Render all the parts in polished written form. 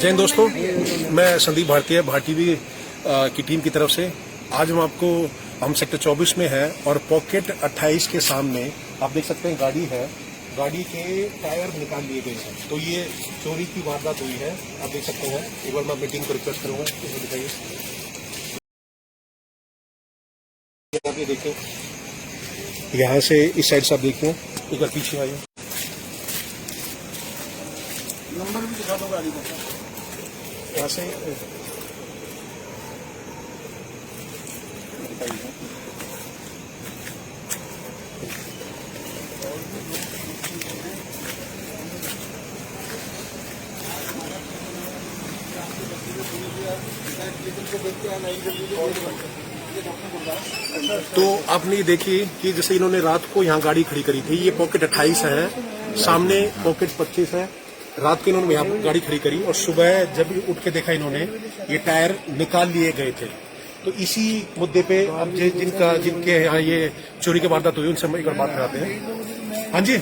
जय हिंद दोस्तों, मैं संदीप भारतीय टीवी की टीम की तरफ से आज हम सेक्टर 24 में हैं और पॉकेट 28 के सामने आप देख सकते हैं गाड़ी है। गाड़ी के टायर निकाल लिए गए हैं, तो ये चोरी की वारदात हुई है। आप देख सकते हैं। एक बार मैं अपनी टीम को रिक्वेस्ट करूंगा, इसे दिखाइए। यहाँ पे देखें, यहाँ से इस साइड से आप देखिए, एक बार पीछे आइए। नंबर भी दिखा दो गाड़ी का। यहाँ से तो आपने ये देखी कि जैसे इन्होंने रात को यहाँ गाड़ी खड़ी करी थी। ये पॉकेट 28 है, सामने पॉकेट 25 है। रात को इन्होंने यहाँ गाड़ी खड़ी करी और सुबह जब उठ के देखा इन्होंने, ये टायर निकाल लिए गए थे। तो इसी मुद्दे पे अब जिनके यहाँ ये चोरी की वारदात हुई, उनसे हम एक बार बात कराते हैं। हाँ जी,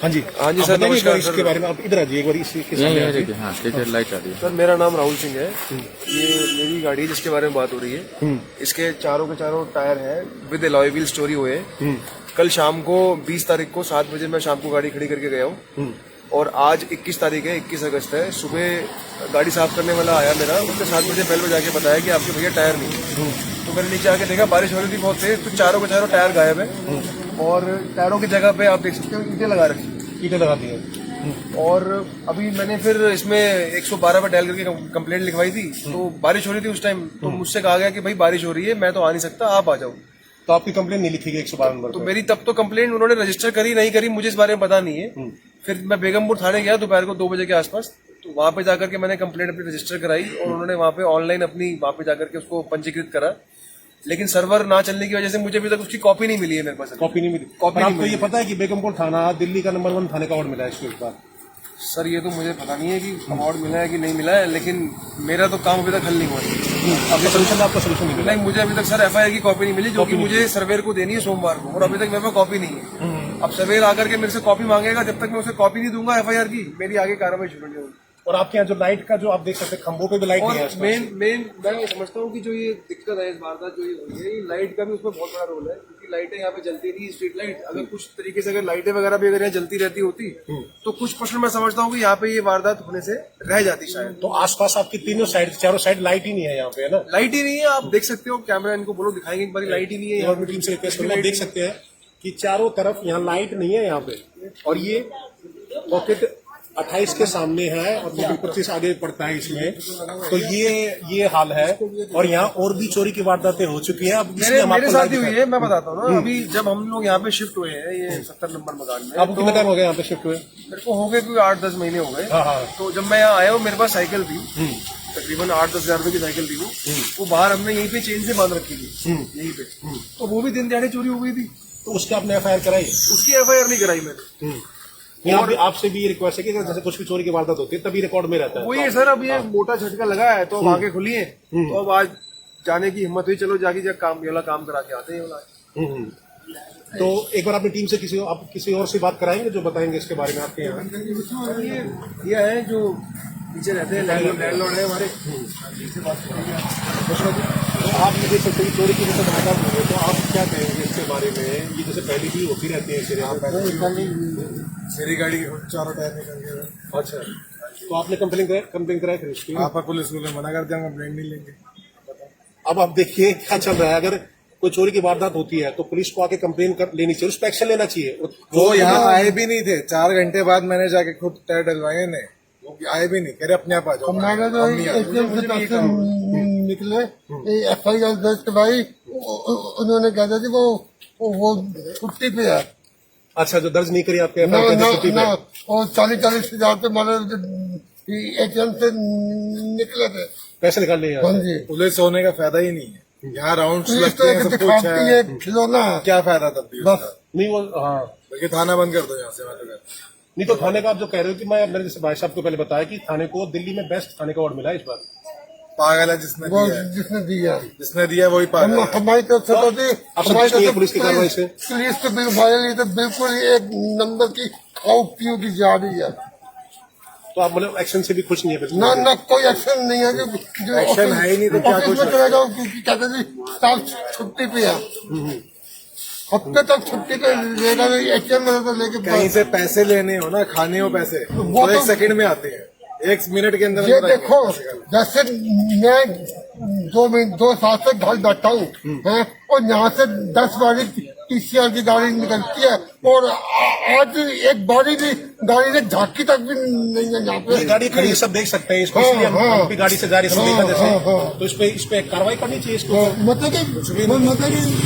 हाँ जी, हाँ जी सर, नमस्कार। इसके बारे में आप इधर आ जाइए एक बार। इसी के सामने हाँ, लाइट आ रही है सर। मेरा नाम राहुल सिंह है। ये मेरी गाड़ी है जिसके बारे में बात हो रही है। इसके चारों के चारों टायर है विद अलॉय व्हील्स चोरी हुए। कल शाम को 20 तारीख को 7 बजे मैं शाम को गाड़ी खड़ी करके गया हूँ और आज 21 तारीख है, 21 अगस्त है। सुबह गाड़ी साफ करने वाला आया मेरा, उसने 7 बजे पहले जाके बताया कि आपके भैया टायर नहीं। तो मैंने नीचे आके देखा, बारिश हो रही थी बहुत तेज, तो चारों के चारों टायर गायब है और टायरों की जगह पे आप देख सकते हो ईंटें लगा रखी, ईंटें लगा दी है। और अभी मैंने फिर इसमें 112 पर डायल करके कंप्लेंट लिखवाई थी। तो बारिश हो रही थी उस टाइम, तो मुझसे कहा गया कि भाई बारिश हो रही है, मैं तो आ नहीं सकता, आप आ जाओ। तो आपकी कंप्लेंट नहीं लिखी गई 112 नंबर? तो मेरी तब तो कंप्लेंट उन्होंने रजिस्टर करी नहीं करी मुझे इस बारे में पता नहीं है। फिर मैं बेगमपुर थाने गया दोपहर को 2 बजे के आसपास, तो वहां पे जाकर के मैंने कंप्लेंट अपनी रजिस्टर कराई और उन्होंने वहां पे ऑनलाइन अपनी वहां पे जाकर के उसको पंजीकृत करा। लेकिन सर्वर ना चलने की वजह से मुझे अभी तक उसकी कॉपी नहीं मिली है मेरे पास। कॉपी नहीं मिली? आपको ये पता है कि बेगमपुर थाना दिल्ली का नंबर 1 थाने का अवार्ड मिला है इसको इस बार? सर ये तो मुझे पता नहीं है कि अवार्ड मिला है कि नहीं मिला है, लेकिन मेरा तो काम अभी तक हल नहीं हुआ है। आपका सोल्यूशन नहीं मिला? नहीं, मुझे अभी तक सर FIR की कॉपी नहीं मिली, जो कि मुझे सर्वेयर को देनी है सोमवार को, और अभी तक मेरे पास कॉपी नहीं है। अब सर्वेयर आकर के मेरे से कॉपी मांगेगा, जब तक मैं उसे कॉपी नहीं दूंगा FIR की, मेरी आगे कार्रवाई शुरू नहीं होगी। और आपके यहाँ जो लाइट का जो आप देख सकते हैं, खंभों पे भी लाइट नहीं है। मैं ये समझता हूँ कि जो ये दिक्कत है इस वारदात जो ये हुई है, ये लाइट का भी उसमें बहुत बड़ा रोल है, क्योंकि लाइटें यहाँ पे जलती नहीं, स्ट्रीट लाइट। अगर कुछ तरीके से अगर लाइटें वगैरह भी अगर यहाँ जलती रहती होती तो कुछ परसेंट मैं समझता हूँ कि यहाँ पे ये वारदात होने से रह जाती शायद। तो आसपास आपकी चारों साइड लाइट ही नहीं है यहाँ पे, है ना? लाइट ही नहीं है, आप देख सकते हो, कैमरा इनको बोलो दिखाएंगे एक बार, लाइट ही नहीं है। गवर्नमेंट टीम से रिक्वेस्ट करूंगा, देख सकते हैं कि चारों तरफ यहाँ लाइट नहीं है यहाँ पे। और ये पॉकेट 28 के सामने है और पॉकेट 25 आगे पड़ता है इसमें। तो ये हाल है और यहाँ और भी चोरी की वारदातें हो चुकी हैं। अब मेरे साथ ही हुई है, मैं बताता हूँ ना। अभी जब हम लोग यहाँ पे शिफ्ट हुए हैं, ये 70 नंबर मकान में, आपको कितना टाइम हो गया यहाँ पे शिफ्ट हुए? मेरे को हो गए कोई 8-10 महीने हो गए। तो जब मैं यहाँ आया हूँ, मेरे पास साइकिल थी, तकरीबन 8-10 हजार रुपए की साइकिल थी। वो बाहर हमने यहीं पे चेन से बांध रखी थी, यहीं पे। तो वो भी दिन दिहाड़े चोरी हो गई थी। तो उसके आपने FIR कराई? उसकी FIR नहीं कराई मैंने। और आपसे भी ये रिक्वेस्ट है कि जैसे कुछ भी चोरी की वारदात होती है तभी रिकॉर्ड में रहता है। वही है सर, अब ये मोटा झटका लगा है तो अब आगे खुली है, तो अब आज जाने की हिम्मत हुई, चलो जाके काम करा के आते हैं। तो एक बार अपनी टीम से किसी और से बात कराएंगे जो बताएंगे इसके बारे में आपके यहाँ? ये है जो नीचे रहते हैं, लैंडलॉर्ड है हमारे, से बात करेंगे। तो आप मुझे सकते चोरी की जैसे वारदात हुई है, तो आप क्या कहेंगे इसके बारे में? ये जैसे पहले भी होती रहती है, मेरी गाड़ी के चारों टायर निकल गए। अच्छा, तो आपने कंप्लेन कराया फिर उसकी? आप पुलिस को मना कर दिया, कंप्लेन नहीं लेंगे। अब आप देखिए क्या चल रहा है। अगर कोई चोरी की वारदात होती है तो पुलिस को आके कंप्लेन कर लेनी चाहिए, उस पर एक्शन लेना चाहिए। वो यहाँ आए भी नहीं थे, 4 घंटे बाद मैंने जाके खुद टायर डलवाए ने, वो आए भी नहीं, कह रहे अपने आप आ जाओ। हमारे तो निकले FIR दर्ज करवाई, उन्होंने कहा था कि वो छुट्टी पे है। अच्छा, जो दर्ज नहीं करी आपके ना और 40-40 हजार पे मारे ATM से निकले थे, पैसे निकाल लिए। हाँ जी, पुलिस होने का फायदा ही नहीं है, यहाँ राउंड लगते हैं, सब कुछ है, खिलौना क्या फायदा तब भी बस। नहीं वो हाँ, बल्कि थाना बंद कर दो यहाँ से। मैं तो नहीं तो थाने का आप जो कह रहे हो कि मैंने जैसे भाई साहब को पहले बताया कि थाने को दिल्ली में बेस्ट थाने का अवार्ड मिला है इस बार। पागल है जिसने दिया वही पागल। हमारी तरफ से तो पुलिस की कार्रवाई से पुलिस तो बिल्कुल एक नंबर की खाओ पीओ की जा रही है। तो आप मतलब एक्शन से भी खुश नहीं है? ना ना कोई एक्शन नहीं है जो एक्शन है ही नहीं तो क्या ऑफिस कुछ में चले जाओ क्योंकि कहते थे साहब छुट्टी पे है, हफ्ते तक छुट्टी पे लेगा एटीएम में तो लेके कहीं से पैसे लेने हो ना, खाने हो पैसे, वो तो- 1 सेकंड में आते हैं, 1 मिनट के अंदर ये अंदर देखो जैसे मैं 2 साल से घर बैठा हूँ हैं, और यहाँ से 10 बारी टीसीआर की गाड़ी निकलती है और आज एक बारी भी गाड़ी ने झांकी तक भी नहीं है यहाँ पे। ये गाड़ी खड़ी है, सब देख सकते हैं इसको, इसलिए हम भी गाड़ी से जा रही है, सब देखा जैसे, तो इस पे कार्रवाई करनी चाहिए इसको। मतलब कि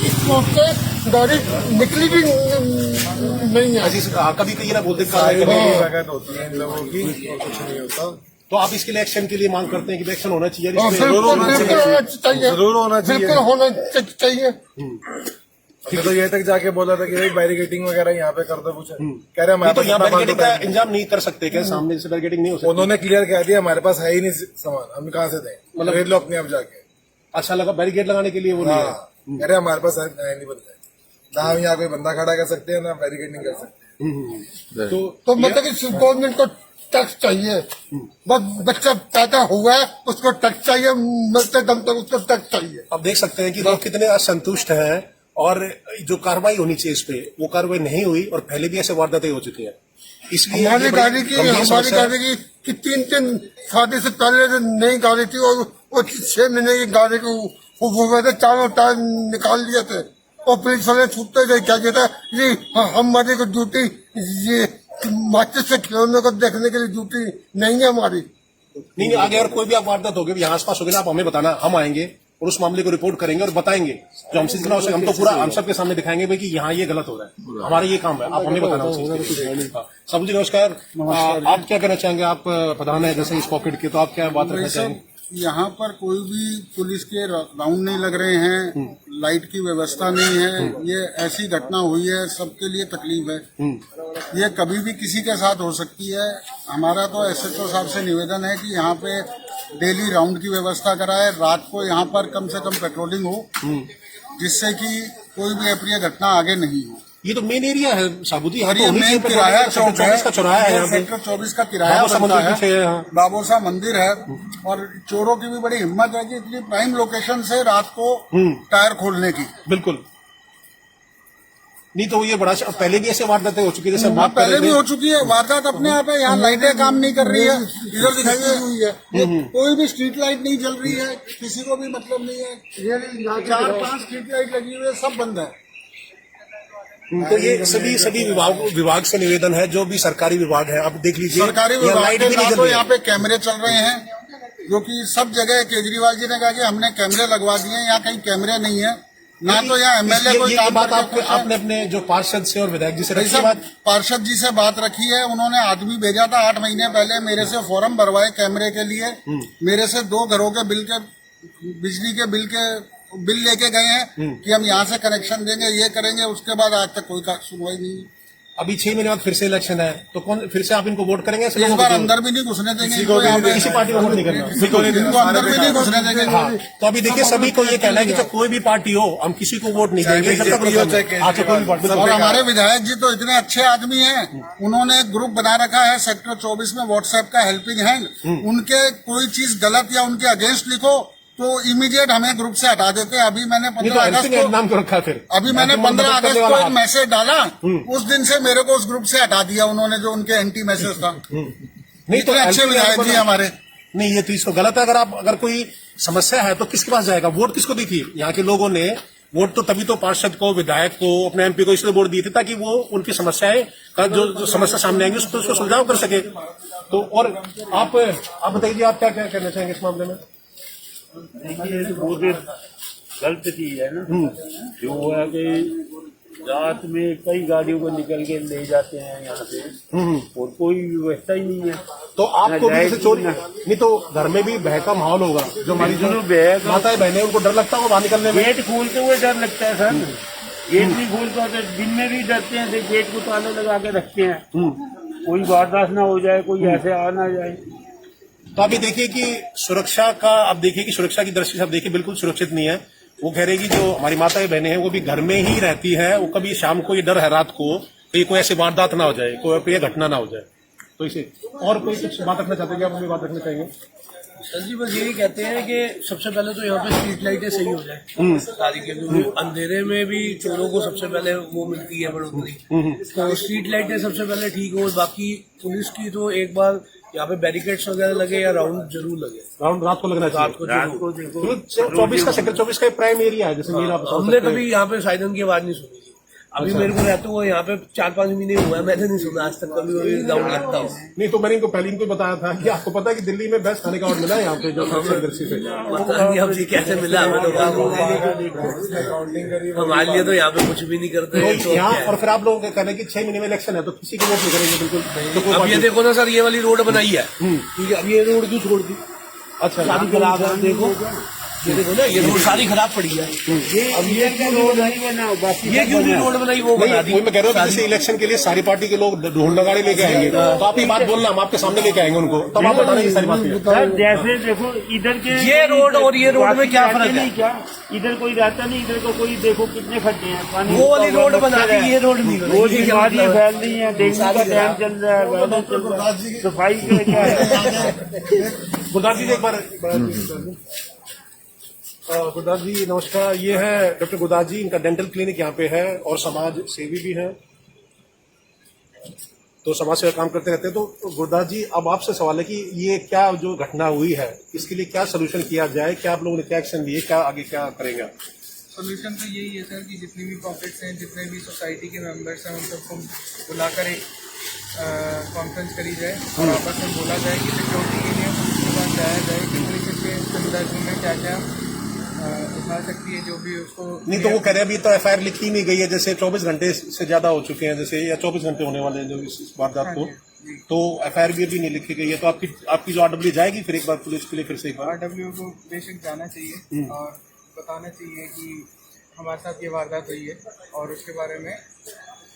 इस वक्त से गाड़ी निकली भी नहीं है। अजीज कभी कहीं ना बोलते कार्रवाई करनी है। वगैरह होती है इन लोगों की, और कुछ नहीं होता। तो आप इसके लिए एक्शन के लिए मांग करते हैं कि एक्शन होना चाहिए, हाँ, इस पे बिल्कुल होना बिल्कुल चाहिए। होना चाहिए, जरूर होना चाहिए। बिल्कुल होना चाहिए। हमने तो ये तक जाके बोला था कि भाई बैरिकेटिंग वगैरह यहाँ पे कर दो कुछ, कह रहे नहीं तो यहाँ हमारे बैरिकेडिंग पास का इंतजाम नहीं कर सकते क्या? सामने से बैरिकेडिंग नहीं हो सकती? उन्होंने क्लियर कह दिया हमारे पास है ही नहीं सामान, हम कहाँ से दें, मतलब खरीद लो अपने आप जाके। अच्छा लगा बैरिकेड लगाने के लिए वो नहीं है। हाँ, कह रहे हमारे पास है नहीं बनता है, ना हम यहाँ कोई बंदा खड़ा कर सकते हैं ना बैरिकेडिंग कर सकते हैं। तो मतलब कि गवर्नमेंट को टैक्स चाहिए, बस बच्चा पैदा हुआ है उसको टैक्स चाहिए, मरते दम तक उसको टैक्स चाहिए। अब देख सकते हैं कि लोग कितने असंतुष्ट हैं, और जो कार्रवाई होनी चाहिए इस पे वो कार्रवाई नहीं हुई, और पहले भी ऐसे वारदातें हो चुकी है। इसलिए हमारी ये बड़ी गाड़ी गंभीर की समस्या है। कि 3 शादी से पहले जो नई गाड़ी थी और वो 6 महीने की गाड़ी को वो वैसे 4 टायर निकाल लिए थे, और पुलिस वाले छूटते थे, क्या कहता है ये हमारी को ड्यूटी ये माचिस से खिलौने को देखने के लिए ड्यूटी नहीं है हमारी। नहीं आगे अगर कोई भी आप वारदात होगी यहाँ आसपास होगी ना, आप हमें बताना, हम आएंगे और उस मामले को रिपोर्ट करेंगे और बताएंगे जो हमसे जितना हो सके। हम तो पूरा हम सबके सामने दिखाएंगे भाई कि यहाँ ये गलत हो रहा है, हमारा ये काम है, आप हमें बताना उस चीज़ के। साबू जी नमस्कार, आप क्या कहना चाहेंगे? आप प्रधान है जैसे इस पॉकेट के, तो आप क्या बात रखना चाहेंगे? यहाँ पर कोई भी पुलिस के राउंड नहीं लग रहे हैं, लाइट की व्यवस्था नहीं है, ये ऐसी घटना हुई है, सबके लिए तकलीफ है। ये कभी भी किसी के साथ हो सकती है। हमारा तो एसएचओ साहब से निवेदन है कि यहाँ पे डेली राउंड की व्यवस्था कराए, रात को यहाँ पर कम से कम पेट्रोलिंग हो, जिससे कि कोई भी अप्रिय घटना आगे नहीं हो। ये तो मेन एरिया है साबू जी, और ये मेन किराया चौक है, का चौराहा है यहाँ पे, सेक्टर 24 का किराया बाबूसा बनता मंदिर पीछे है, है, हाँ। बाबूसा मंदिर है। और चोरों की भी बड़ी हिम्मत है कि इतनी प्राइम लोकेशन से रात को टायर खोलने की। बिल्कुल नहीं तो ये बड़ा पहले भी ऐसे वारदातें हो चुकी है, जैसे बात कर पहले रहे भी थे। हो चुकी है वारदात अपने आप है। यहाँ लाइटें काम नहीं कर रही है, इधर दिखाई हुई है, कोई भी स्ट्रीट लाइट नहीं जल रही है, किसी को भी मतलब नहीं है। 4-5 स्ट्रीट लाइट लगी हुई है, सब बंद है। तो ये सभी विभाग से निवेदन है, जो भी सरकारी विभाग है, आप देख लीजिए सरकारी यहाँ विभाग लाइट के भी नहीं ना जल तो रही यहाँ है। पे कैमरे चल रहे हैं, जो कि सब जगह केजरीवाल जी ने कहा कि हमने कैमरे लगवा दिए, यहाँ कहीं कैमरे नहीं है, ना तो यहाँ एमएलए कोई ये काम बात करके खुश है। आपने अपने जो पार्षद से और विधायक जी से भाई रखी साहब, बात? पार्षद जी से बात रखी है, उन्होंने आदमी भेजा था 8 महीने पहले, मेरे से फॉर्म भरवाए कैमरे के लिए, मेरे से 2 घरों के बिजली के बिल लेके गए हैं कि हम यहाँ से कनेक्शन देंगे, ये करेंगे। उसके बाद आज तक कोई सुनवाई नहीं। अभी 6 महीने बाद फिर से इलेक्शन है, तो कौन फिर से आप इनको वोट करेंगे? इस बार अंदर भी नहीं घुसने देंगे इनको, यहाँ पे किसी पार्टी को वोट नहीं करना, इनको अंदर भी नहीं घुसने देंगे। हाँ, तो अभी देखिए सभी को ये कहना है कि चाहे कोई भी पार्टी हो, हम किसी को वोट नहीं देंगे जब तक अच्छा कोई भी पार्टी। और हमारे विधायक जी तो इतने अच्छे आदमी हैं, उन्होंने एक ग्रुप बना रखा है सेक्टर 24 में व्हाट्सएप का हेल्पिंग हैंड। उनके कोई चीज गलत या उनके अगेंस्ट लिखो तो इमीडिएट हमें ग्रुप से हटा देते हैं। अभी मैंने 15 अगस्त को नाम क्यों रखा है फिर? अभी मैंने 15 अगस्त को एक मैसेज डाला, उस दिन से मेरे को उस ग्रुप से हटा दिया उन्होंने, जो उनके एंटी मैसेज था। नहीं तो इतने अच्छे विधायक जी हमारे। नहीं, ये तो गलत है। अगर कोई समस्या है तो किसके पास जाएगा? वोट किसको दी थी? यहाँ के लोगों ने वोट तो तभी तो पार्षद को, विधायक को, अपने एमपी को इसलिए वोट दिए थे ताकि वो उनकी समस्याएं का जो समस्या सामने आएंगी उसको सुलझाव कर सके। तो और आप बताइए, आप क्या क्या कहना चाहेंगे इस मामले में? देखिए तो बहुत गलत चीज है ना, जो है कि रात में कई गाड़ियों को निकल के ले जाते हैं यहाँ से, और कोई व्यवस्था ही नहीं है। तो आपको भी जैसे चोरी नहीं, तो घर में भी भय का माहौल होगा, जो हमारी जो माताएं बहनें उनको डर लगता होगा बाहर निकलने में। गेट खोलते हुए डर लगता है सर, गेट नहीं खोलते होते, दिन में भी डरते हैं, गेट को ताले लगा के रखते हैं, कोई वारदात ना हो जाए, कोई ऐसे आ ना जाए। तो अभी देखिए कि सुरक्षा का, अब देखिए कि सुरक्षा की दृष्टि से अब देखिए बिल्कुल सुरक्षित नहीं है। वो कह रहे कि जो हमारी माताएं बहनें हैं वो भी घर में ही रहती है, वो कभी शाम को ये डर है रात को कि कोई ऐसी वारदात ना हो जाए, कोई अप्रिय घटना ना हो जाए। तो इसे और कोई कुछ बात रखना चाहते हैं क्या? आप अपनी बात रखना चाहेंगे? सर जी बस यही कहते हैं कि सबसे पहले तो यहाँ पे स्ट्रीट लाइटें सही हो जाए सारी के, क्योंकि अंधेरे में भी चोरों को सबसे पहले वो मिलती है बढ़ोतरी, तो स्ट्रीट लाइटें सबसे पहले ठीक हो। बाकी पुलिस की तो एक बार यहाँ पे बैरिकेड्स वगैरह लगे या राउंड जरूर लगे, राउंड रात को लगना चाहिए। रात को जरूर। 24 का सेक्टर 24 का प्राइम एरिया है, जैसे मेरा हमने कभी यहाँ पे साइरन की आवाज नहीं सुनी। अभी मेरे को रहते हुए यहाँ पे 4-5 महीने हुआ है, मैंने नहीं सुना आज तक कभी राउंड लगता हो। नहीं तो मैंने इनको पहले इनको बताया था कि आपको पता है कि दिल्ली में बेस्ट खाने का ऑर्डर मिला है यहाँ पे जो दर्शी से। पता नहीं अब ये कैसे मिला हमें, तो हमारे लिए तो यहाँ पे कुछ भी नहीं करते तो यहाँ और फिर आप लोगों का कहना है कि 6 महीने में इलेक्शन है तो किसी को वोट नहीं करेंगे बिल्कुल। तो अब ये देखो ना सर, ये वाली रोड बनाई है, ठीक है, अब ये रोड क्यों छोड़ दी? अच्छा, सारी खराब है, देखो ये देखो ना, ये रोड सारी खराब पड़ी है। अब ये क्यों रोड ये क्यों नहीं रोड बनाई, वो बना दी। वही मैं कह रहा हूँ जैसे इलेक्शन के लिए सारी पार्टी के लोग ढोल नगाड़े लेके आएंगे तो आप ये बात बोलना, हम आपके सामने लेके आएंगे उनको, तब आप बताना ये सारी बातें। सर जैसे देखो इधर के ये रोड और ये रोड में क्या फर्क है? क्या इधर कोई रहता नहीं, इधर को कोई देखो कितने खड्डे हैं, पानी वो वाली रोड बना दी, ये रोड नहीं बनी। रोड बीमारी फैल रही है, डेंगू का टाइम चल रहा है, वायरस चल रहा है, सफाई का क्या है? गुरदास जी एक बार गुरदास जी नमस्कार, ये है डॉक्टर गुरदास जी, इनका डेंटल क्लिनिक यहाँ पे है और समाज सेवी भी है, तो समाज सेवा काम करते रहते हैं। तो गुरदास जी अब आपसे सवाल है कि ये क्या जो घटना हुई है इसके लिए क्या सोल्यूशन किया जाए, क्या आप लोगों ने क्या एक्शन लिए, क्या आगे क्या करेंगे आप? सोल्यूशन तो यही है सर कि जितने भी पॉकेट्स हैं, जितने भी सोसाइटी के मेंबर्स हैं, उन सबको बुलाकर एक कॉन्फ्रेंस करी जाए और आपस में बोला जाए कि सिक्योरिटी के लिए पुलिस के पास जाया जाए कि पुलिस इसके संदर्भ में क्या क्या उठा सकती है, जो भी उसको। नहीं तो वो कह रहे हैं अभी तो एफआईआर लिखी नहीं गई है, जैसे 24 घंटे से ज्यादा हो चुके हैं, जैसे या 24 घंटे होने वाले हैं जो इस वारदात को, तो एफआईआर भी अभी नहीं लिखी गई है। तो आपकी जो आरडब्ल्यू जाएगी फिर एक बार पुलिस के लिए, फिर से एक बार आरडब्ल्यू को बेशक जाना चाहिए और बताना चाहिए कि हमारे साथ ये वारदात हुई है और उसके बारे में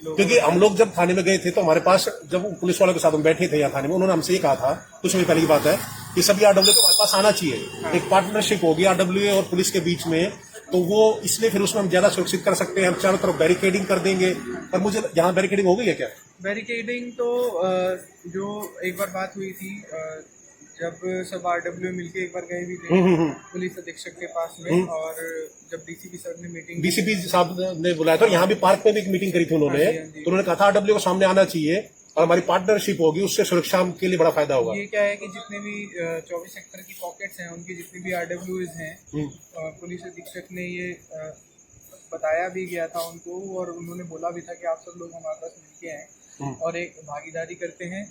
क्योंकि हम लोग जब थाने में गए थे तो हमारे पास जब पुलिस वालों के साथ हम बैठे थे यहाँ थाने में, उन्होंने हमसे ये कहा था कुछ भी पहले की बात है कि सभी आरडब्ल्यू को हमारे पास आना चाहिए, एक पार्टनरशिप होगी आरडब्ल्यू और पुलिस के बीच में, तो वो इसलिए फिर उसमें हम ज्यादा सुरक्षित कर सकते हैं। हम चारों तरफ बैरिकेडिंग कर देंगे, पर मुझे यहाँ बैरिकेडिंग हो गई है क्या? बैरिकेडिंग तो जो एक बार बात हुई थी जब सब आरडब्ल्यू मिलके एक बार गए भी थे पुलिस अधीक्षक के पास में, और जब डीसीपी सर ने मीटिंग, डीसीपी साहब ने बुलाया था, यहाँ भी पार्क में भी एक मीटिंग करी थी उन्होंने, तो उन्होंने कहा था आरडब्ल्यू को सामने आना चाहिए और हमारी पार्टनरशिप होगी, उससे सुरक्षा के लिए बड़ा फायदा होगा। ये क्या है कि जितने भी 24 सेक्टर की पॉकेट्स हैं, उनकी जितनी भी आरडब्ल्यूज हैं, पुलिस अधीक्षक ने ये बताया भी गया था उनको और उन्होंने बोला भी था कि आप सब लोग हमारे पास मिलके आए और एक भागीदारी करते हैं,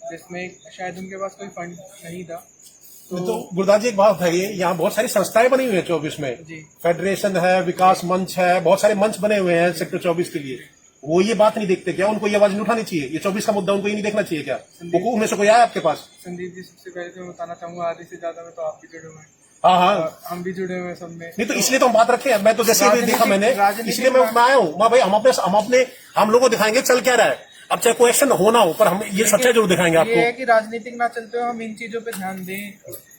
जिसमें शायद उनके पास कोई फंड नहीं था। तो गुरदास जी एक बात है, ये यहाँ बहुत सारी संस्थाएं बनी हुई है 24 में, फेडरेशन है, विकास मंच है, बहुत सारे मंच बने हुए हैं सेक्टर 24 के लिए, वो ये बात नहीं देखते क्या? उनको ये आवाज नहीं उठानी चाहिए? ये 24 का मुद्दा उनको ये नहीं देखना चाहिए क्या? वो उनमें से कोई आया आपके पास? संदीप जी, सबसे पहले तो मैं बताना चाहूंगा आधे से ज्यादा में तो आप भी जुड़े हुए हैं। हाँ, हम भी जुड़े हुए हैं सब में। नहीं तो इसलिए तो हम बात रखे हैं, मैं तो जैसे भी देखा मैंने, इसलिए मैं आया हूँ भाई, हम लोगों को दिखाएंगे चल क्या रहा है, अब चाहे कोई एक्शन होना हो पर हम ये सच्चाई जरूर दिखाएंगे आपको। ये है कि राजनीतिक ना चलते हुए हम इन चीजों पे ध्यान दें,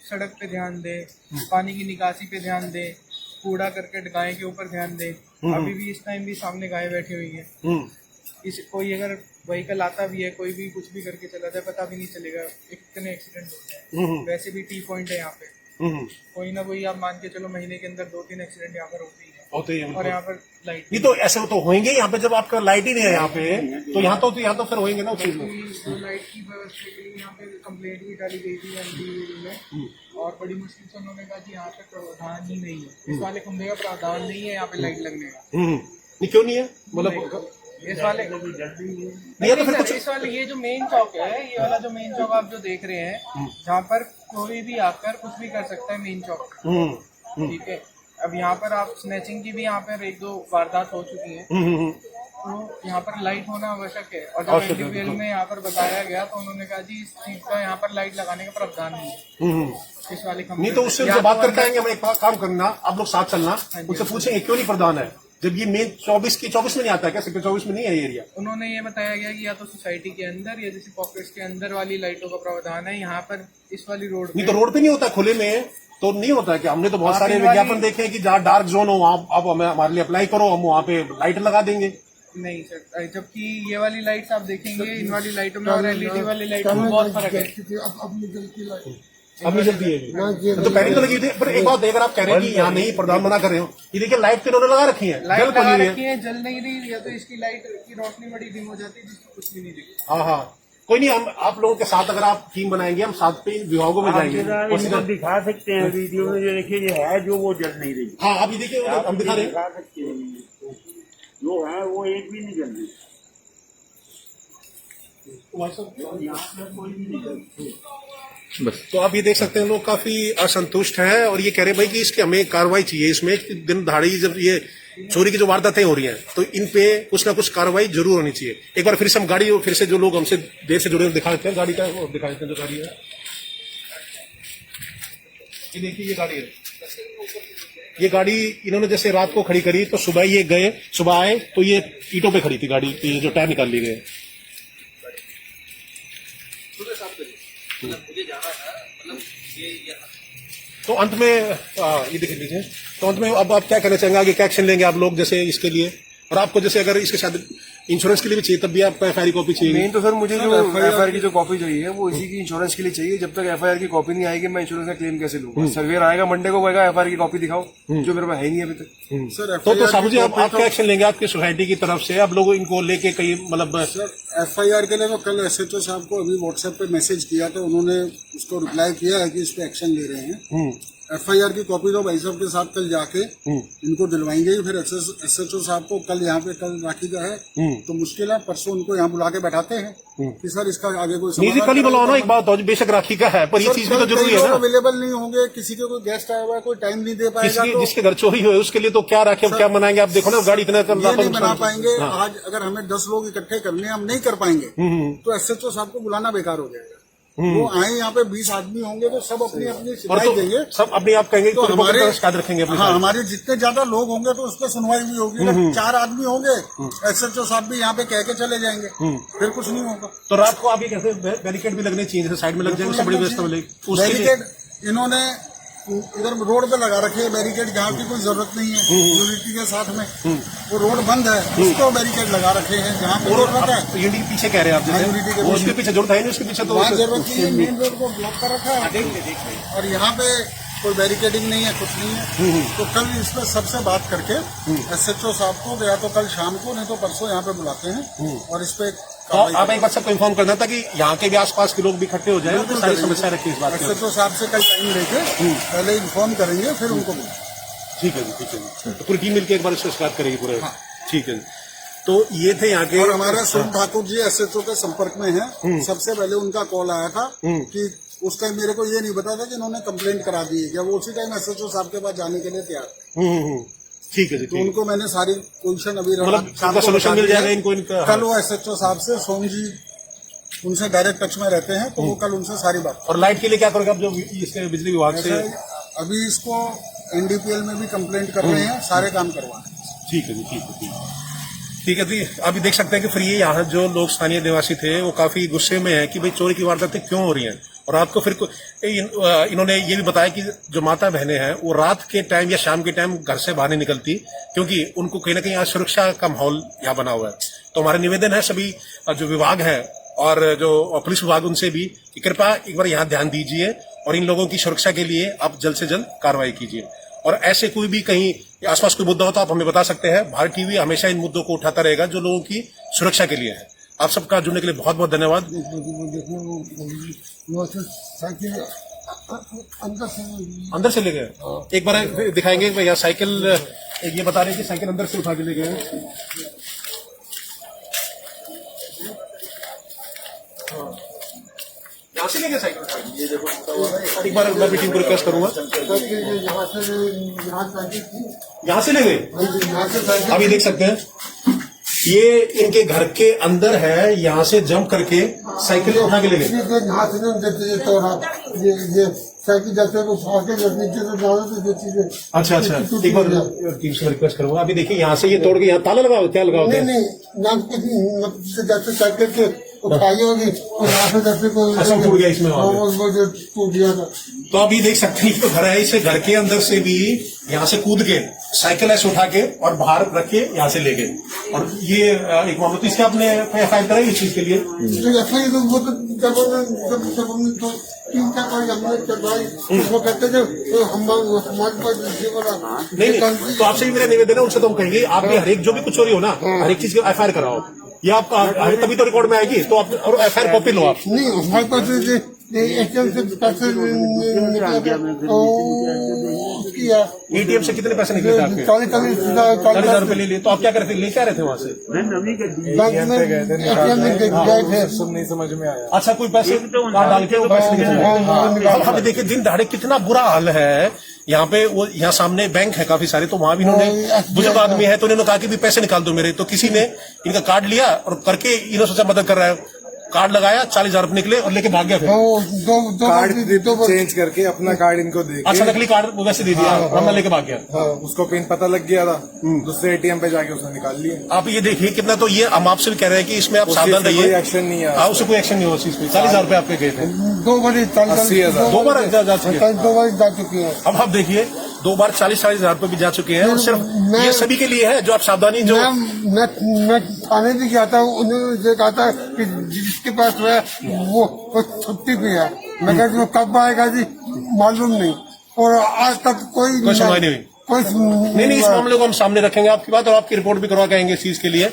सड़क पे ध्यान दें, पानी की निकासी पे ध्यान दें, कूड़ा करकट गाय के ऊपर ध्यान दें। अभी भी इस टाइम भी सामने गाय बैठी हुई है, कोई अगर व्हीकल आता भी है, कोई भी कुछ भी करके चला जाए पता भी नहीं चलेगा, इतने एक्सीडेंट होते हैं। वैसे भी टी पॉइंट है यहाँ पे, कोई ना कोई आप मान के चलो महीने के अंदर 2-3 एक्सीडेंट यहाँ पर होते ही है। और यहाँ पर लाइट नहीं तो ऐसे तो होंगे यहाँ पे, जब आपका लाइट ही नहीं है यहाँ पे तो यहाँ तो फिर होंगे ना उस चीज में। लाइट की व्यवस्था के लिए यहाँ पे कंप्लेंट भी डाली गई थी एमडी में, और बड़ी मुश्किल से उन्होंने कहा कि यहाँ पे प्रावधान ही नहीं है, इस वाले खंभे का प्रावधान नहीं है यहाँ पे लाइट लगने का। नहीं क्यों नहीं है, मतलब इस वाले नहीं तो फिर कुछ, इस वाले ये जो मेन चौक है, ये वाला जो मेन चौक आप जो देख रहे हैं, जहाँ पर कोई भी आकर कुछ भी कर सकता है, मेन चौक, ठीक है। अब यहाँ पर आप स्नैचिंग की भी यहाँ पर 1-2 वारदात हो चुकी है, तो यहाँ पर लाइट होना आवश्यक है। और जब इंडिविजुअल में यहाँ पर बताया गया तो उन्होंने कहा जी इस चीज का यहाँ पर लाइट लगाने का प्रावधान नहीं है इस वाले खंभे। नहीं तो उससे जो बात करके आएंगे, हम एक काम करना, आप लोग साथ चलना, उनसे पूछेंगे क्यों नहीं प्रधान है, जब ये मेन 24 में नहीं आता है क्या, सेक्टर 24 में नहीं है ये एरिया? उन्होंने ये बताया गया कि या तो सोसाइटी के अंदर या जैसे पॉकेट्स के अंदर वाली लाइटों का प्रावधान है, यहाँ पर इस वाली रोड नहीं तो रोड पे नहीं होता, खुले में तो नहीं होता है कि हमने तो बहुत सारे विज्ञापन देखे हैं कि जहाँ डार्क जोन हो आप हमारे लिए अप्लाई करो, हम वहाँ पे लाइट लगा देंगे। नहीं सर, जबकि ये वाली लाइट्स आप देखेंगे, इन वाली लाइटों में और एलईडी वाली लाइटों में बहुत फर्क है। अपनी गलती लाइट अभी जल्दी है तो पहले तो लगी थी, पर एक बात अगर आप कह रहे हैं कि यहाँ नहीं प्रधान मना कर रहे हो, ये देखिए लाइट तो इन्होंने लगा रखी है, लाइट जल लगा पड़ी रखी है। है, जल नहीं रही, या तो इसकी लाइट की रोशनी बड़ी डिम हो जाती है जिसको कुछ भी नहीं दिखता। हाँ हाँ, कोई नहीं, हम आप लोगों के साथ अगर आप टीम बनाएंगे, हम साथ पे विभागों में जाएंगे आप और इनको सीधा। दिखा सकते हैं वीडियो में, जो देखिए ये है जो वो जल नहीं रही, हाँ आप ये देखिए, हम दिखा रहे हैं। दिखा सकते हैं जो है वो एक भी नहीं जल रही, यहाँ पे कोई भी नहीं जल रही। तो आप ये देख सकते हैं लोग काफी असंतुष्ट हैं और ये कह रहे हैं भाई कि इसकी हमें कार्रवाई चाहिए, इसमें दिन दहाड़ी जब ये चोरी की जो वारदातें हो रही हैं तो इन पे कुछ ना कुछ कार्रवाई जरूर होनी चाहिए। एक बार फिर से हम गाड़ी, फिर से जो लोग हमसे देर से जुड़े हैं दिखा देते हैं गाड़ी का, वो दिखा देते हैं जो गाड़ी है। ये देखिए ये गाड़ी है, ये गाड़ी इन्होंने जैसे रात को खड़ी करी तो सुबह ये गए, सुबह आए तो ये ईंटों पे खड़ी थी गाड़ी, ये जो टायर निकाल लिए गए। तो अंत में ये देख लीजिए, तो अंत में अब आप क्या करना चाहेंगे, आगे क्या एक्शन लेंगे आप लोग जैसे इसके लिए, और आपको जैसे अगर इसके साथ इंश्योरेंस के लिए भी चाहिए तब भी आपको एफआईआर कॉपी चाहिए। मेन तो सर मुझे जो एफआईआर की जो कॉपी चाहिए वो इसी की इंश्योरेंस के लिए चाहिए। जब तक एफआईआर की कॉपी नहीं आएगी मैं इंश्योरेंस का क्लेम कैसे लूंगा? सर्वेयर आएगा मंडे को, कहेगा एफआईआर की कॉपी दिखाओ, जो मेरे पास है नहीं अभी तक। सर तो साहब जी आप क्या एक्शन लेंगे आपकी सोसाइटी की तरफ से, आप लोग इनको लेके कहीं मतलब? सर एफआईआर के लिए तो कल एसएचओ साहब को अभी व्हाट्सएप पे मैसेज किया था, उन्होंने उसको रिप्लाई किया है कि इस पे एक्शन ले रहे हैं। एफआईआर की कॉपी तो भाई साहब के साथ कल जाके इनको दिलवाएंगे ही। फिर एसएचओ साहब को कल यहाँ पे कल राखी का है तो मुश्किल है, परसों उनको यहाँ बुला के बैठाते हैं कि सर इसका आगे कोई निजी कल ही बुलाओ ना, एक बात और बेशक राखी का है पर ये चीज भी तो जरूरी है ना। अवेलेबल नहीं होंगे, किसी के कोई गेस्ट आया हुआ है, कोई टाइम नहीं दे पाएगा, तो जिसके घर चोरी हुए उसके लिए तो क्या राखी, हम क्या मनाएंगे? आप देखो ना गाड़ी इतना कम ये नहीं बना पाएंगे। आज अगर हमें 10 लोग इकट्ठे करने हैं, हम नहीं कर पाएंगे तो एसएचओ साहब को बुलाना बेकार हो जाएगा। वो आए यहाँ पे 20 आदमी होंगे तो सब अपनी अपनी सुनवाई देंगे, सब अपने आप कहेंगे तो हमारे याद रखेंगे अपने। हाँ, हमारे जितने ज्यादा लोग होंगे तो उस पर सुनवाई भी होगी। अगर 4 आदमी होंगे एसएचओ साहब भी यहाँ पे कह के चले जाएंगे, फिर कुछ नहीं होगा। तो रात को आप ये कहते हैं बैरिकेड भी लगने चाहिए, जैसे साइड में लग जाएंगे उससे बड़ी व्यवस्था मिलेगी। बैरिकेड इन्होंने इधर रोड पे लगा रखे हैं बैरिकेड, जहाँ की कोई जरूरत नहीं है यूनिटी के साथ में, वो रोड बंद है उसको बैरिकेड लगा रखे हैं जहाँ पे जरूरत है। यूनिटी के पीछे कह रहे हैं आप, यूनिटी के उसके पीछे जरूरत है नहीं, उसके पीछे तो वहाँ जरूरत नहीं है, मेन रोड को ब्लॉक कर रखा है और यहाँ पे कोई बैरिकेडिंग नहीं है, कुछ नहीं है। तो कल इस पर सबसे बात करके एसएचओ साहब को या तो कल शाम को नहीं तो परसों यहाँ पे बुलाते हैं और इस पे तो आप एक बार सबको इन्फॉर्म करना था कि यहाँ के भी आसपास के लोग भी इकट्ठे हो जाए, तो सारी समस्या रखी इस बात की। एसएचओ साहब से कल टाइम लेके पहले इन्फॉर्म करेंगे, फिर उनको ठीक है जी, ठीक है जी। तो पूरी टीम मिलकर एक बार इसको शिकायत करेगी पूरे। ठीक है जी। तो ये थे यहाँ के, और हमारे सोम ठाकुर जी एसएचओ के संपर्क में हैं। सबसे पहले उनका कॉल आया था कि उस टाइम मेरे को ये नहीं पता था कि इन्होंने कंप्लेंट करा दी है क्या, वो उसी टाइम एसएचओ साहब के पास जाने के लिए तैयार। ठीक है जी। तो उनको मैंने सारी पोजीशन अभी मतलब सोल्यूशन मिल जाएगा इनको इनका। कल वो एसएचओ साहब से सोम जी उनसे डायरेक्ट टच में रहते हैं, तो वो कल उनसे सारी बात। और लाइट के लिए क्या करोगे आप जो इसके बिजली विभाग से? अभी इसको एनडीपीएल में भी कंप्लेंट कर रहे हैं, सारे काम करवाए। ठीक है जी, ठीक है, ठीक है, ठीक है जी। अभी देख सकते हैं कि फिर ये यहाँ जो लोग स्थानीय निवासी थे वो काफी गुस्से में है कि भाई चोरी की वारदातें क्यों हो रही हैं। और रात को फिर इन्होंने ये भी बताया कि जो माता बहनें हैं वो रात के टाइम या शाम के टाइम घर से बाहर नहीं निकलती, क्योंकि उनको कहीं ना कहीं आज सुरक्षा का माहौल यहाँ बना हुआ है। तो हमारा निवेदन है सभी जो विभाग है और जो पुलिस विभाग उनसे भी कि कृपया एक बार यहाँ ध्यान दीजिए और इन लोगों की सुरक्षा के लिए आप जल्द से जल्द कार्रवाई कीजिए। और ऐसे कोई भी कहीं आसपास कोई मुद्दा हो तो आप हमें बता सकते हैं। भारत टीवी हमेशा इन मुद्दों को उठाता रहेगा जो लोगों की सुरक्षा के लिए है। आप सबका जुड़ने के लिए बहुत बहुत धन्यवाद। अंदर से ले गए, एक बार दिखाएंगे भैया साइकिल, ये बता रहे हैं कि साइकिल अंदर से उठा के ले गए। यहाँ से ले गए साइकिल, ये देखो। एक बार मैं मीटिंग को रिक्वेस्ट करूंगा, यहाँ से ले गए। अभी देख सकते हैं ये इनके घर के अंदर है, यहाँ से जंप करके साइकिल उठा के ले गए। साइकिल जाते वो फाके नीचे से डालो तो जो चीजें। अच्छा अच्छा, एक बार टीम से रिक्वेस्ट करूंगा। अभी देखिए यहाँ से ये तोड़ के यहाँ ताला लगाओ, क्या लगाओ? नहीं नाक से जाते साइकिल के खाई होगी और यहाँ से जैसे कोई अच्छा, टूट गया इसमें वहाँ पे। वो जो टूट गया था। तो आप ये देख सकते हैं, तो घर है, इसे घर के अंदर से भी यहाँ से कूद के साइकिल ऐसे उठा के और बाहर रख के यहाँ से ले गए। और ये एक मामला, तो इसके आपने फाइल कराई इस चीज के लिए? तो ऐसा ही तो वो तो जब हमने तो 3-4 बार हमने करवाई, वो कहते थे तो हमारे पास ये वाला नहीं, तो आपसे भी मेरा निवेदन है, उनसे तो हम कहेंगे आप भी हर एक जो भी कुछ चोरी हो ना, हर एक चीज की FIR कराओ। ये आपका तभी तो रिकॉर्ड में आएगी, तो आप और FIR कॉपी लो आप। नहीं, हमारे पास ATM से पैसे किया, ATM से कितने पैसे निकले थे आपके? 40,000 रुपए ले लिए। तो आप क्या करते, लेके आ रहे थे वहाँ से? बैंक में ATM में गए थे, सब नहीं समझ में आया। अच्छा, कोई पैसे कार्ड डाल के वो पैसे निकले? अब देखिए दिन दहाड़े कितना बुरा हाल है यहाँ पे। वो यहाँ सामने बैंक है काफी सारे, तो वहां भी इन्होंने, बुजुर्ग आदमी है तो इन्होंने कहा कि भी पैसे निकाल दो मेरे, तो किसी ने इनका कार्ड लिया और करके इन्होंने सोचा मदद कर रहा है, कार्ड लगाया, 40,000 रुपए निकले और लेके भाग गया। फिर दो चेंज करके अपना कार्ड इनको दे के, अच्छा, नकली कार्ड वो वैसे दे दिया, वरना लेके भाग गया। उसको पिन पता लग गया था, दूसरे ATM पे जाके उसने निकाल लिया। आप ये देखिए कितना, तो ये हम आपसे भी कह रहे हैं कि इसमें आप सावधान कोई रहिए। एक्शन नहीं है। हाँ, उससे कोई एक्शन नहीं हो उस चीज पे। 40,000 रुपए आपके गए थे, 2 बार 80,000। 2 बार जा चुके हैं। 2 बार जा चुकी है। अब आप देखिए 2 बार 40,000 रुपए भी जा चुके हैं, और सिर्फ ये सभी के लिए है जो आप सावधानी जो। मैं थाने भी गया था, उन्होंने कहा था कि जिसके पास है वो छुट्टी पे है। मैं कहा वो कब आएगा जी, मालूम नहीं, और आज तक कोई सुनवाई नहीं हुई। कोई नहीं, इस मामले को हम सामने रखेंगे आपकी बात, और आपकी रिपोर्ट भी करवा के आएंगे इस चीज के लिए।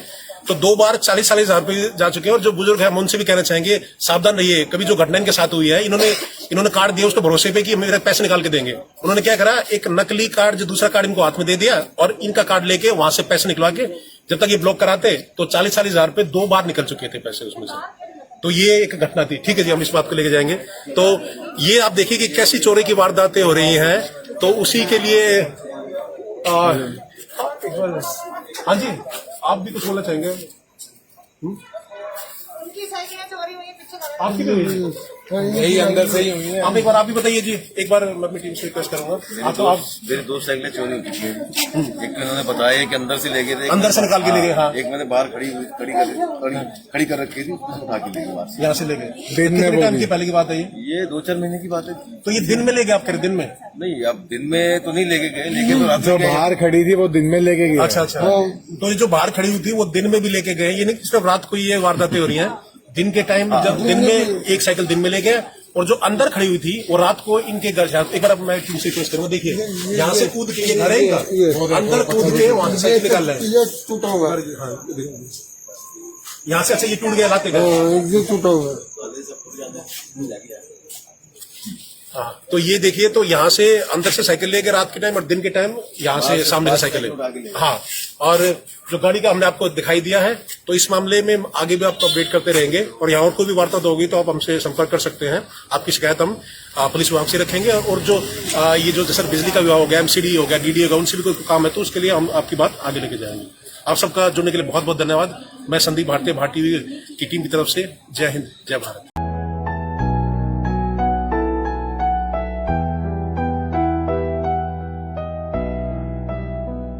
तो 2 बार 40,000 रुपए जा चुके हैं, और जो बुजुर्ग है हम उनसे भी कहना चाहेंगे सावधान रहिए। कभी जो घटना इनके साथ हुई है, इन्होंने कार्ड दिया उसके भरोसे पे कि मेरे पैसे निकाल के देंगे, उन्होंने क्या करा, एक नकली कार्ड जो दूसरा कार्ड इनको हाथ में दे दिया और इनका कार्ड लेके वहां से पैसे निकलवा के जब तक ये ब्लॉक कराते तो 40,000 रुपए 2 बार निकल चुके थे पैसे उसमें से। तो ये एक घटना थी। ठीक है जी, हम इस बात को लेके जाएंगे। तो ये आप देखिए कि कैसी चोरी की वारदातें हो रही हैं, तो उसी के लिए हाँ जी, आप भी कुछ बोलना चाहेंगे? उनकी साइकिलें चोरी हुई है, पीछे लगा आपकी भी हुई है? यही अंदर से ही हुई है। आप एक बार आप भी बताइए जी, एक बार मैं अपनी टीम से रिक्वेस्ट करूंगा। आप तो आप मेरी 2 साइकिलें चोरी हो चुकी हैं। एक तो इन्होंने बताया कि अंदर से ले गए थे, अंदर से निकाल के ले गए। हाँ, एक मैंने बाहर खड़ी कर रखी थी, उसको उठा के ले गए वहां से। यहाँ से ले गए। कितने टाइम की पहले की बात है ये 2-4 महीने की बात है। तो ये दिन में ले गए आप कह रहे, दिन में? नहीं, अब दिन में तो नहीं लेके गए, लेकिन तो रात जो में गए। बाहर खड़ी थी वो दिन में लेके गया। अच्छा, तो ये जो बाहर खड़ी हुई थी वो दिन में भी लेके गए, ये नहीं सिर्फ रात को ये वारदातें हो रही हैं। दिन के टाइम जब दिन में एक साइकिल दिन में ले गए, और जो अंदर खड़ी हुई थी वो रात को इनके घर से। एक बार मैं टीम से रिक्वेस्ट करूंगा, देखिए यहाँ से कूद के ये घर है इनका, अंदर कूद के वहां से साइकिल निकाल रहे हैं। ये टूटा हुआ है, यहाँ से अच्छा ये टूट गया लाते गए। ये टूटा हुआ है। हाँ, तो ये देखिए, तो यहाँ से अंदर से साइकिल ले गए रात के टाइम, और दिन के टाइम यहाँ से सामने से साइकिल ले। हाँ, और जो गाड़ी का हमने आपको दिखाई दिया है, तो इस मामले में आगे भी आपको अपडेट करते रहेंगे, और यहाँ और कोई भी वारदात होगी तो आप हमसे संपर्क कर सकते हैं। आपकी शिकायत हम पुलिस विभाग से रखेंगे, और जो ये जो जैसे बिजली का विभाग हो गया, MCD हो गया, DD होगा, उनसे भी कोई काम है तो उसके लिए हम आपकी बात आगे लेके जाएंगे। आप सबका जुड़ने के लिए बहुत बहुत धन्यवाद। मैं संदीप भारती की टीम की तरफ से जय हिंद, जय भारत।